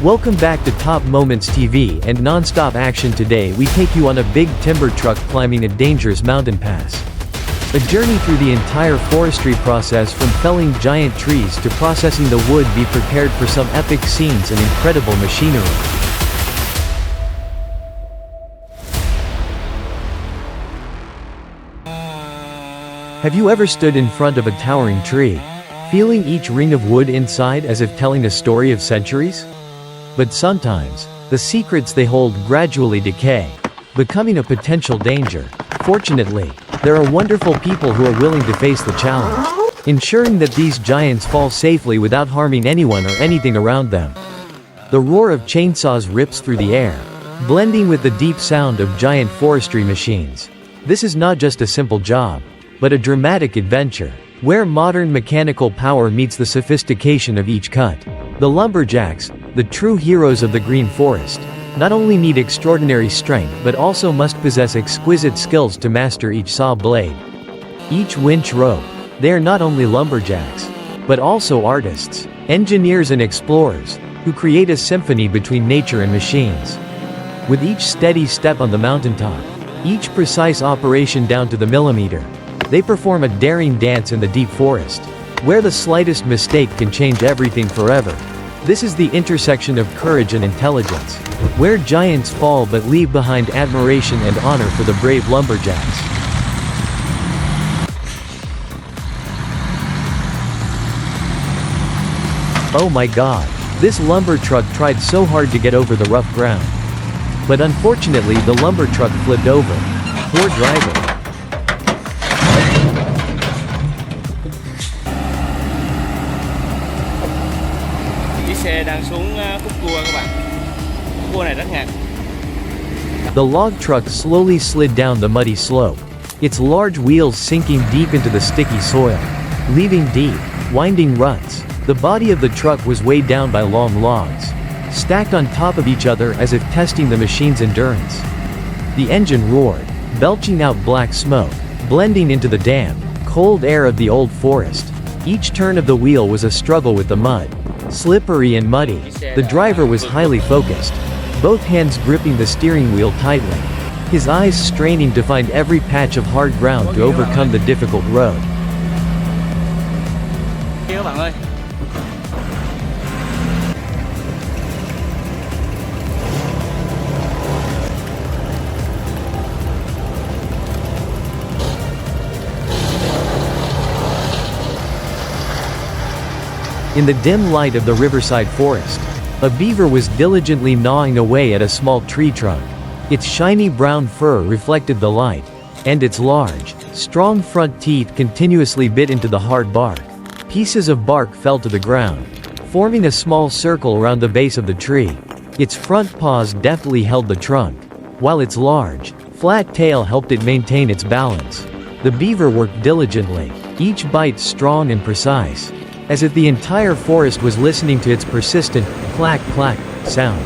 Welcome back to Top Moments TV and non-stop action. Today we take you on a big timber truck climbing a dangerous mountain pass. A journey through the entire forestry process, from felling giant trees to processing the wood. Be prepared for some epic scenes and incredible machinery. Have you ever stood in front of a towering tree, feeling each ring of wood inside as if telling a story of centuries? But sometimes, the secrets they hold gradually decay, becoming a potential danger. Fortunately, there are wonderful people who are willing to face the challenge, ensuring that these giants fall safely without harming anyone or anything around them. The roar of chainsaws rips through the air, blending with the deep sound of giant forestry machines. This is not just a simple job, but a dramatic adventure, where modern mechanical power meets the sophistication of each cut. The lumberjacks, the true heroes of the green forest, not only need extraordinary strength but also must possess exquisite skills to master each saw blade, each winch rope. They are not only lumberjacks, but also artists, engineers and explorers, who create a symphony between nature and machines. With each steady step on the mountaintop, each precise operation down to the millimeter, they perform a daring dance in the deep forest, where the slightest mistake can change everything forever. This is the intersection of courage and intelligence, where giants fall but leave behind admiration and honor for the brave lumberjacks. Oh my god, this lumber truck tried so hard to get over the rough ground. But unfortunately the lumber truck flipped over. Poor driver. Xe đang xuống khúc cua các bạn. Cua này rất ngặt. The log truck slowly slid down the muddy slope, its large wheels sinking deep into the sticky soil, leaving deep, winding ruts. The body of the truck was weighed down by long logs, stacked on top of each other as if testing the machine's endurance. The engine roared, belching out black smoke, blending into the damp, cold air of the old forest. Each turn of the wheel was a struggle with the mud. Slippery and muddy, the driver was highly focused, both hands gripping the steering wheel tightly, his eyes straining to find every patch of hard ground to overcome the difficult road. Các bạn ơi. In the dim light of the riverside forest, a beaver was diligently gnawing away at a small tree trunk. Its shiny brown fur reflected the light, and its large, strong front teeth continuously bit into the hard bark. Pieces of bark fell to the ground, forming a small circle around the base of the tree. Its front paws deftly held the trunk, while its large, flat tail helped it maintain its balance. The beaver worked diligently, each bite strong and precise, as if the entire forest was listening to its persistent clack clack sound.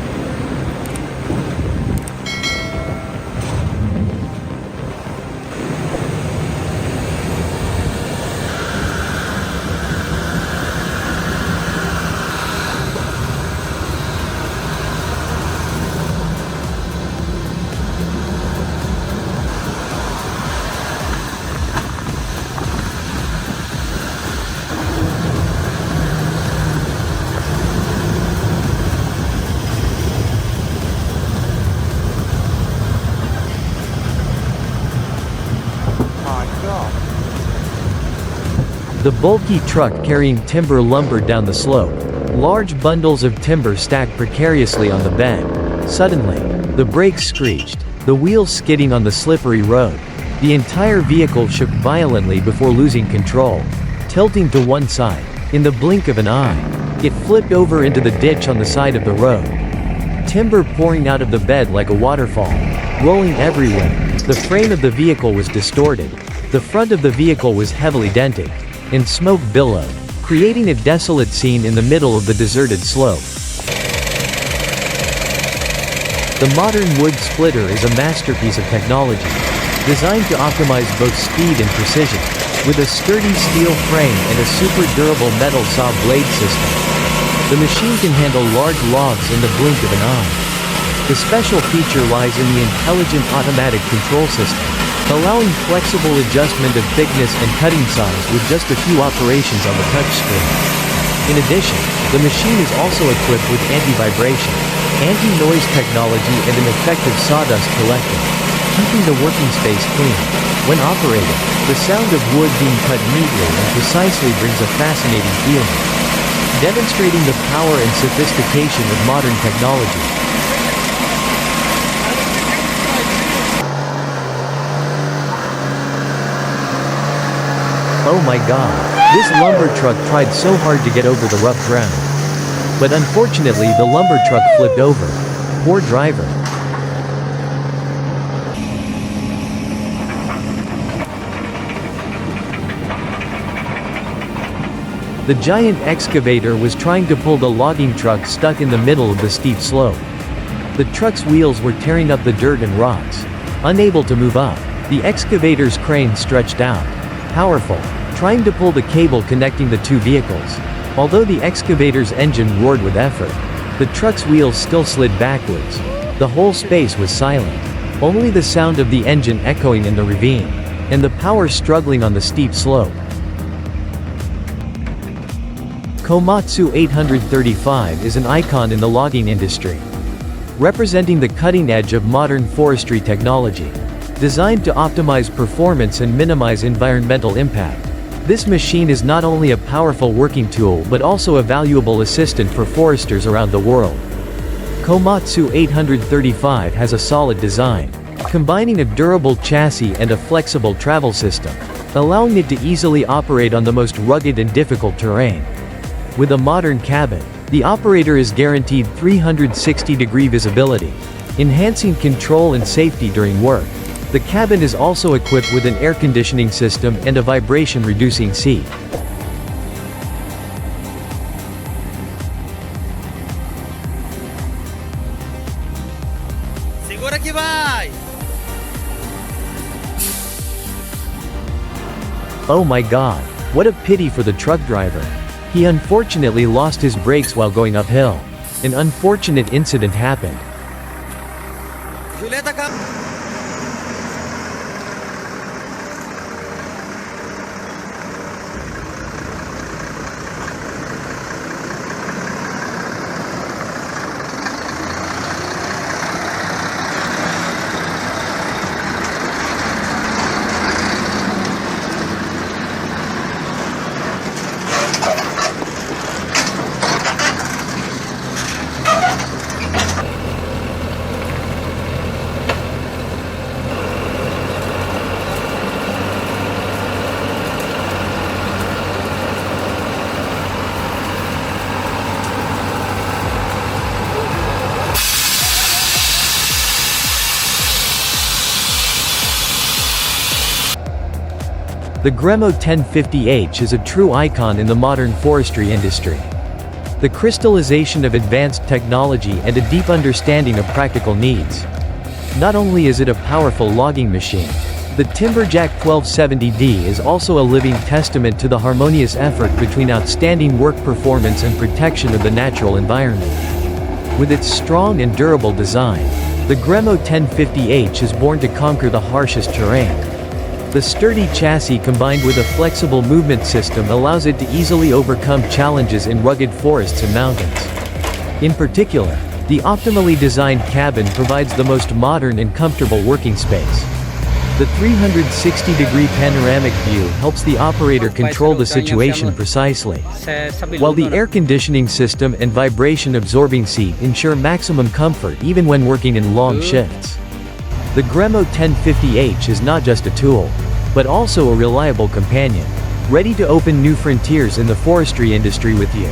The bulky truck carrying timber lumbered down the slope, large bundles of timber stacked precariously on the bed. Suddenly, the brakes screeched, the wheels skidding on the slippery road. The entire vehicle shook violently before losing control, tilting to one side. In the blink of an eye, it flipped over into the ditch on the side of the road. Timber pouring out of the bed like a waterfall, rolling everywhere. The frame of the vehicle was distorted. The front of the vehicle was heavily dented, and smoke billowed, creating a desolate scene in the middle of the deserted slope. The modern wood splitter is a masterpiece of technology, designed to optimize both speed and precision, with a sturdy steel frame and a super durable metal saw blade system. The machine can handle large logs in the blink of an eye. The special feature lies in the intelligent automatic control system, allowing flexible adjustment of thickness and cutting size with just a few operations on the touchscreen. In addition, the machine is also equipped with anti-vibration, anti-noise technology and an effective sawdust collector, keeping the working space clean. When operated, the sound of wood being cut neatly and precisely brings a fascinating feeling, demonstrating the power and sophistication of modern technology. Oh my god, this lumber truck tried so hard to get over the rough ground. But unfortunately the lumber truck flipped over. Poor driver. The giant excavator was trying to pull the logging truck stuck in the middle of the steep slope. The truck's wheels were tearing up the dirt and rocks. Unable to move up, the excavator's crane stretched out, powerful, trying to pull the cable connecting the two vehicles. Although the excavator's engine roared with effort, the truck's wheels still slid backwards. The whole space was silent. Only the sound of the engine echoing in the ravine, and the power struggling on the steep slope. Komatsu 835 is an icon in the logging industry, representing the cutting edge of modern forestry technology. Designed to optimize performance and minimize environmental impact, this machine is not only a powerful working tool but also a valuable assistant for foresters around the world. Komatsu 835 has a solid design, combining a durable chassis and a flexible travel system, allowing it to easily operate on the most rugged and difficult terrain. With a modern cabin, the operator is guaranteed 360-degree visibility, enhancing control and safety during work. The cabin is also equipped with an air conditioning system and a vibration-reducing seat. Segura que vai! Oh my god, what a pity for the truck driver. He unfortunately lost his brakes while going uphill. An unfortunate incident happened. Julieta, come! The Gremo 1050H is a true icon in the modern forestry industry. The crystallization of advanced technology and a deep understanding of practical needs. Not only is it a powerful logging machine, the Timberjack 1270D is also a living testament to the harmonious effort between outstanding work performance and protection of the natural environment. With its strong and durable design, the Gremo 1050H is born to conquer the harshest terrain. The sturdy chassis combined with a flexible movement system allows it to easily overcome challenges in rugged forests and mountains. In particular, the optimally designed cabin provides the most modern and comfortable working space. The 360-degree panoramic view helps the operator control the situation precisely, while the air conditioning system and vibration-absorbing seat ensure maximum comfort even when working in long shifts. The Gremo 1050H is not just a tool, but also a reliable companion, ready to open new frontiers in the forestry industry with you.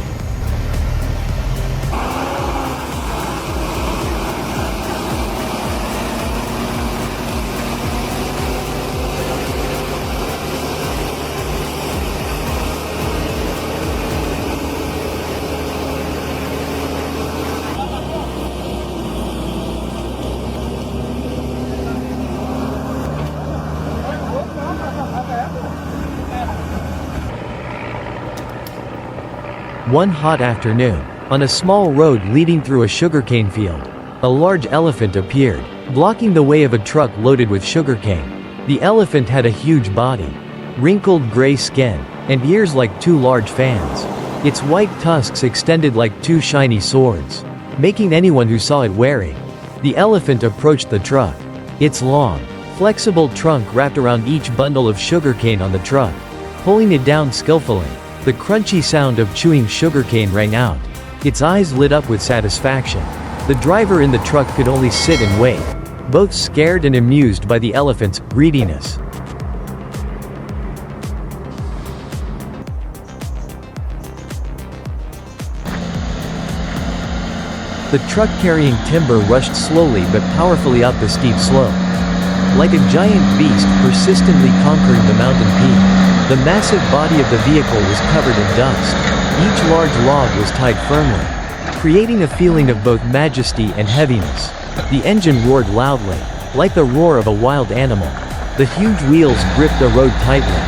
One hot afternoon, On a small road leading through a sugarcane field, a large elephant appeared, blocking the way of a truck loaded with sugarcane. The elephant had a huge body, wrinkled gray skin, and ears like two large fans. Its white tusks extended like two shiny swords, making anyone who saw it wary. The elephant approached the truck. Its long, flexible trunk wrapped around each bundle of sugarcane on the truck, pulling it down skillfully. The crunchy sound of chewing sugarcane rang out. Its eyes lit up with satisfaction. The driver in the truck could only sit and wait, both scared and amused by the elephant's greediness. The truck carrying timber rushed slowly but powerfully up the steep slope. Like a giant beast persistently conquering the mountain peak, the massive body of the vehicle was covered in dust. Each large log was tied firmly, creating a feeling of both majesty and heaviness. The engine roared loudly, like the roar of a wild animal. The huge wheels gripped the road tightly,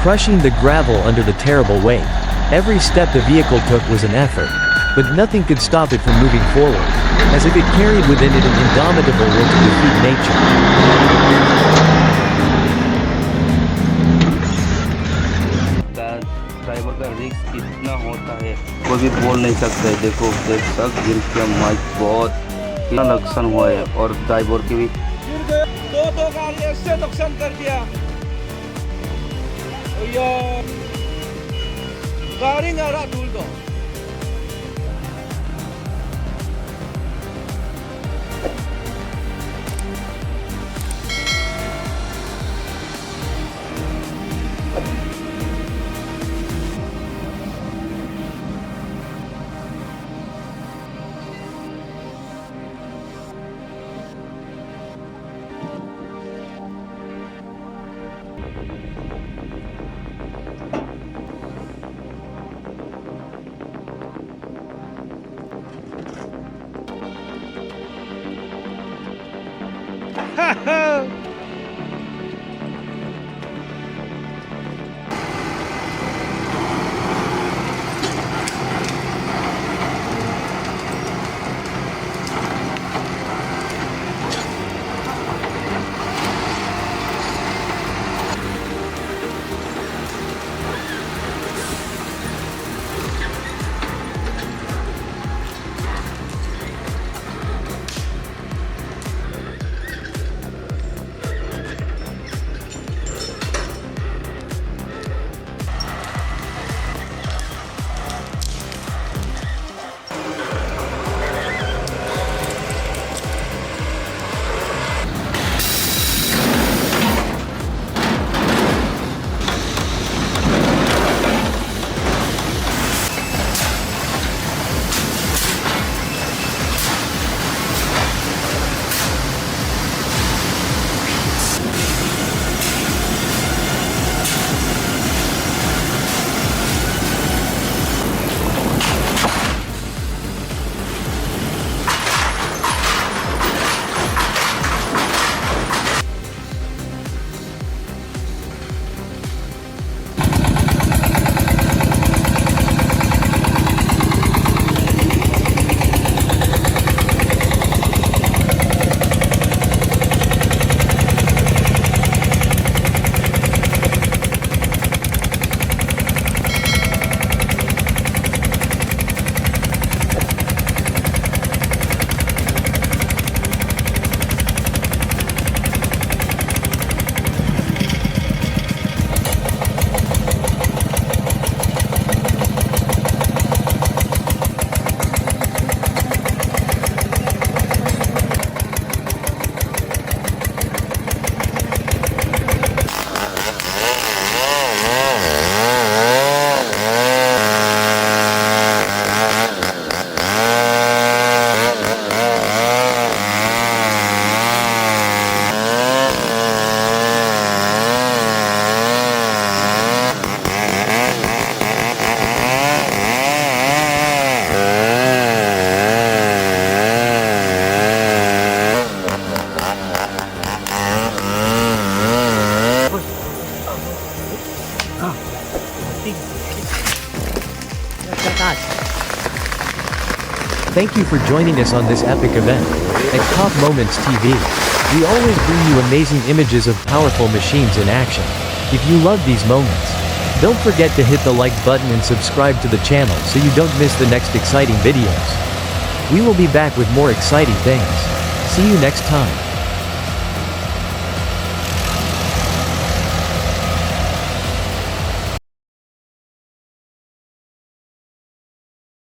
crushing the gravel under the terrible weight. Every step the vehicle took was an effort, but nothing could stop it from moving forward, as if it carried within it an indomitable will to defeat nature. Driver का risk कितना होता है कोई भी बोल नहीं सकते। देखो देख सक गिर माइक बहुत इतना नुकसान हुआ है और ड्राइवर की भी दो गाड़ी ऐसे नुकसान कर दिया। गाड़ी नरा दूर दो। Thank you for joining us on this epic event. At Top Moments TV, we always bring you amazing images of powerful machines in action. If you love these moments, don't forget to hit the like button and subscribe to the channel so you don't miss the next exciting videos. We will be back with more exciting things. See you next time.